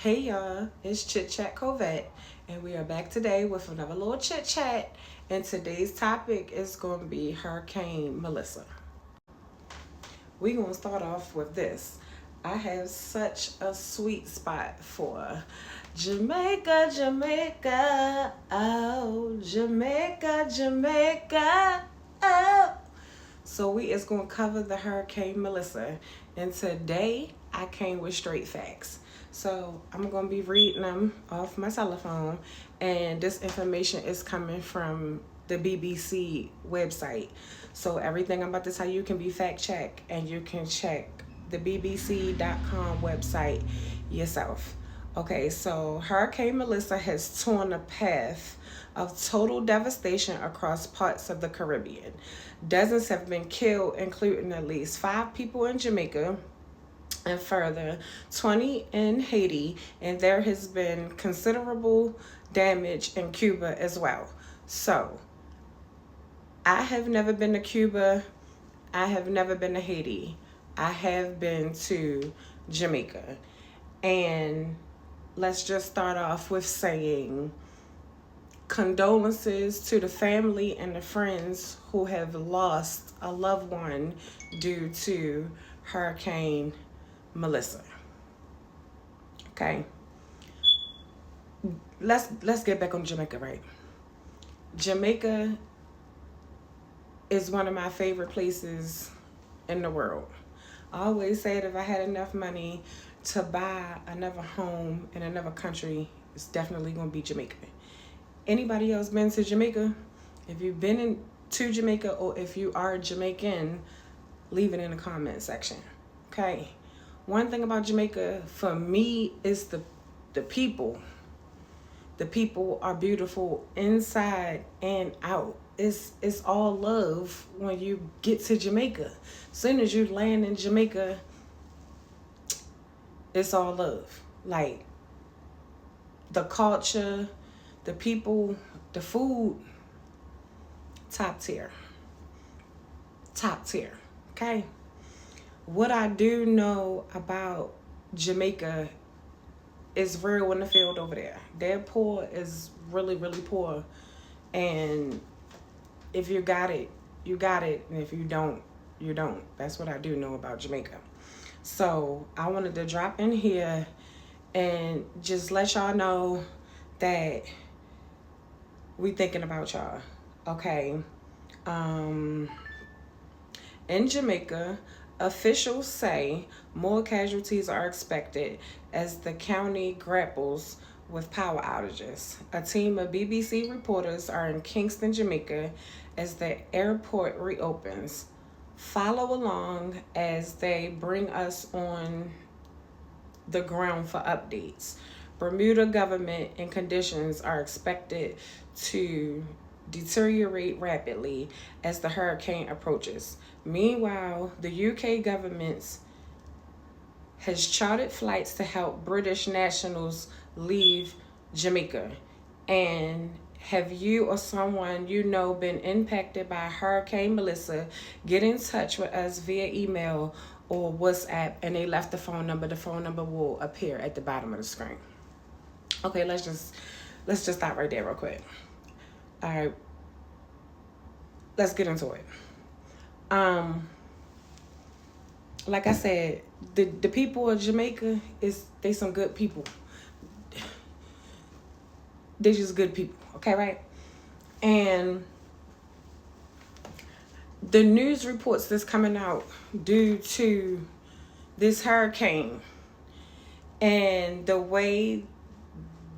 Hey y'all, it's Chit Chat Covette, and we are back today with another little chit chat. And today's topic is going to be Hurricane Melissa. We're going to start off with this. I have such a sweet spot for Jamaica, Jamaica, oh, Jamaica, Jamaica, oh. So we is going to cover the Hurricane Melissa. And today I came with straight facts. So I'm going to be reading them off my telephone. And this information is coming from the BBC website. So everything I'm about to tell you can be fact checked. And you can check the bbc.com website yourself. Okay, so Hurricane Melissa has torn a path of total devastation across parts of the Caribbean. Dozens have been killed, including at least 5 people in Jamaica and further 20 in Haiti, and there has been considerable damage in Cuba as well. So, I have never been to Cuba. I have never been to Haiti. I have been to Jamaica. And let's just start off with saying condolences to the family and the friends who have lost a loved one due to Hurricane Melissa. Okay. Let's get back on Jamaica, right? Jamaica is one of my favorite places in the world. I always said if I had enough money to buy another home in another country, it's definitely going to be Jamaica. Anybody else been to Jamaica? If you've been to Jamaica or if you are Jamaican, leave it in the comment section. Okay. One thing about Jamaica for me is the people. The people are beautiful inside and out. It's all love when you get to Jamaica. As soon as you land in Jamaica, it's all love. Like the culture, the people, the food, top tier. Top tier. Okay. What I do know about Jamaica is real in the field over there. Their poor is really, really poor. And if you got it, you got it. And if you don't, you don't. That's what I do know about Jamaica. So I wanted to drop in here and just let y'all know that we thinking about y'all. Okay. In Jamaica, officials say more casualties are expected as the county grapples with power outages. A team of BBC reporters are in Kingston, Jamaica as the airport reopens. Follow along as they bring us on the ground for updates. Bermuda government and conditions are expected to deteriorate rapidly as the hurricane approaches. Meanwhile, the UK government has chartered flights to help British nationals leave Jamaica. And have you or someone you know been impacted by Hurricane Melissa? Get in touch with us via email or WhatsApp, and they left the phone number. The phone number will appear at the bottom of the screen. Okay, let's just stop right there real quick. All right, let's get into it. Like I said, the people of Jamaica they some good people. They're just good people, okay, right? And the news reports that's coming out due to this hurricane and the way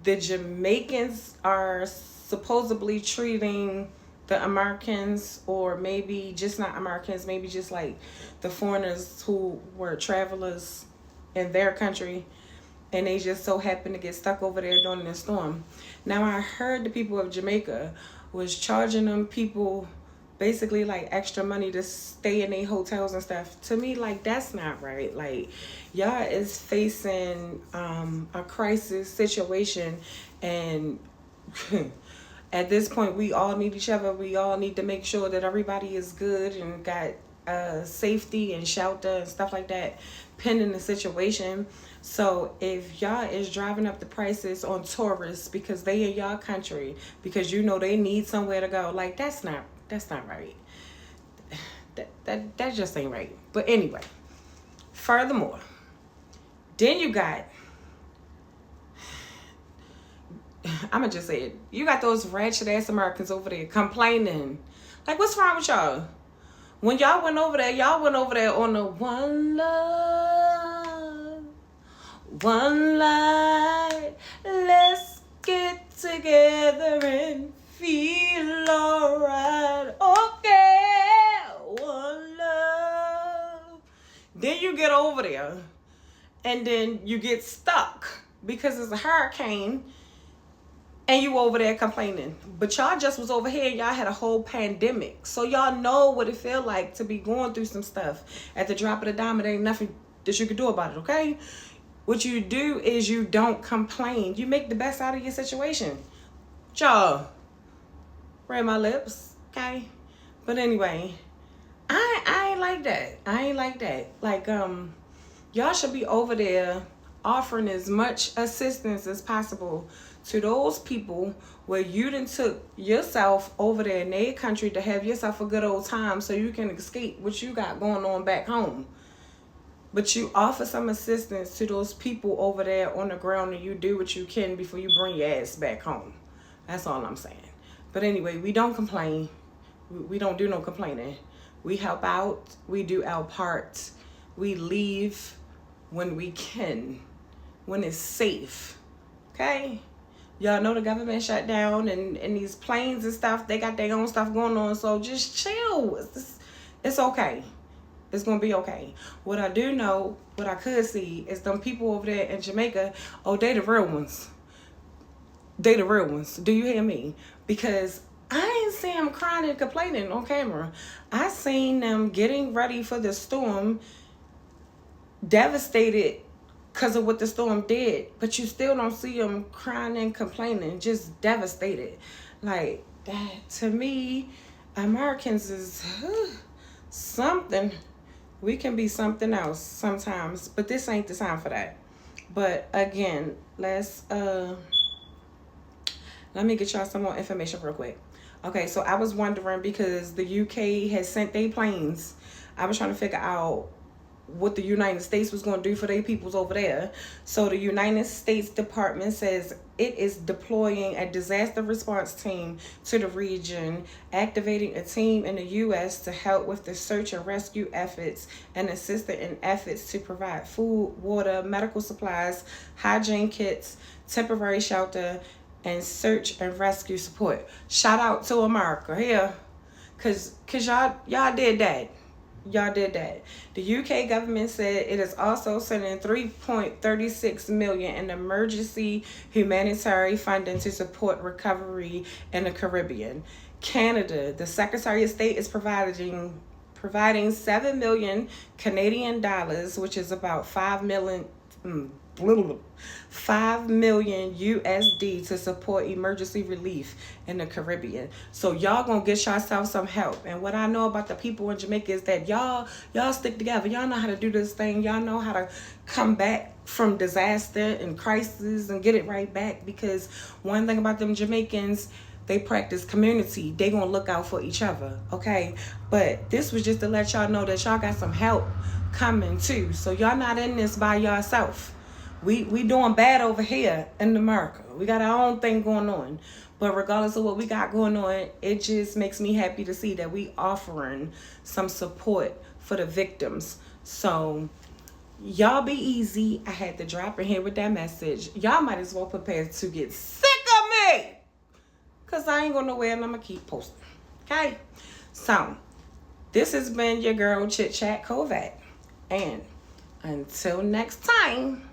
the Jamaicans are supposedly treating the Americans, or maybe just not Americans, maybe just like the foreigners who were travelers in their country, and they just so happened to get stuck over there during the storm. Now, I heard the people of Jamaica was charging them people basically like extra money to stay in their hotels and stuff. To me, like, that's not right. Like, y'all is facing a crisis situation, and at this point, we all need each other. We all need to make sure that everybody is good and got safety and shelter and stuff like that. pending the situation. So if y'all is driving up the prices on tourists because they in y'all country, because you know they need somewhere to go, like that's not right. That just ain't right. But anyway, furthermore, then you got, I'ma just say it, you got those ratchet ass Americans over there complaining. Like, what's wrong with y'all? When y'all went over there on the one love, one light, let's get together and feel alright. Okay, one love. Then you get over there and then you get stuck because it's a hurricane and you over there complaining. But y'all just was over here and y'all had a whole pandemic. So y'all know what it feel like to be going through some stuff. At the drop of the dime, it ain't nothing that you can do about it, okay? What you do is you don't complain. You make the best out of your situation. Y'all, read my lips, okay? But anyway, I ain't like that. I ain't like that. Like, y'all should be over there offering as much assistance as possible to those people where you done took yourself over there in their country to have yourself a good old time so you can escape what you got going on back home. But you offer some assistance to those people over there on the ground and you do what you can before you bring your ass back home. That's all I'm saying. But anyway, we don't complain. We don't do no complaining. We help out. We do our part. We leave when we can, when it's safe. Okay? Y'all know the government shut down and these planes and stuff, they got their own stuff going on. So just chill. It's okay. It's going to be okay. What I do know, what I could see is them people over there in Jamaica, oh, they the real ones. They the real ones. Do you hear me? Because I ain't see them crying and complaining on camera. I seen them getting ready for the storm, devastated because of what the storm did, but you still don't see them crying and complaining, just devastated. Like, that, to me, Americans is something. We can be something else sometimes, but this ain't the time for that. But again, let me get y'all some more information real quick. Okay, so I was wondering, because the UK has sent their planes, I was trying to figure out what the United States was going to do for their peoples over there. So the United States Department says it is deploying a disaster response team to the region, activating a team in the U.S. to help with the search and rescue efforts and assisting in efforts to provide food, water, medical supplies, hygiene kits, temporary shelter, and search and rescue support. Shout out to America here, cause y'all did that. Y'all did that. The UK government said it is also sending $3.36 million in emergency humanitarian funding to support recovery in the Caribbean. Canada, the Secretary of State, is providing 7 million Canadian dollars, which is about 5 million USD, to support emergency relief in the Caribbean. So y'all gonna get yourself some help. And what I know about the people in Jamaica is that y'all stick together. Y'all know how to do this thing. Y'all know how to come back from disaster and crisis and get it right back. Because one thing about them Jamaicans, they practice community. They gonna look out for each other, okay? But this was just to let y'all know that y'all got some help coming too. So y'all not in this by yourself. We doing bad over here in America. We got our own thing going on. But regardless of what we got going on, it just makes me happy to see that we offering some support for the victims. So y'all be easy. I had to drop in here with that message. Y'all might as well prepare to get sick of me, because I ain't going nowhere and I'm going to keep posting. Okay? So this has been your girl Chit Chat Covet. And until next time.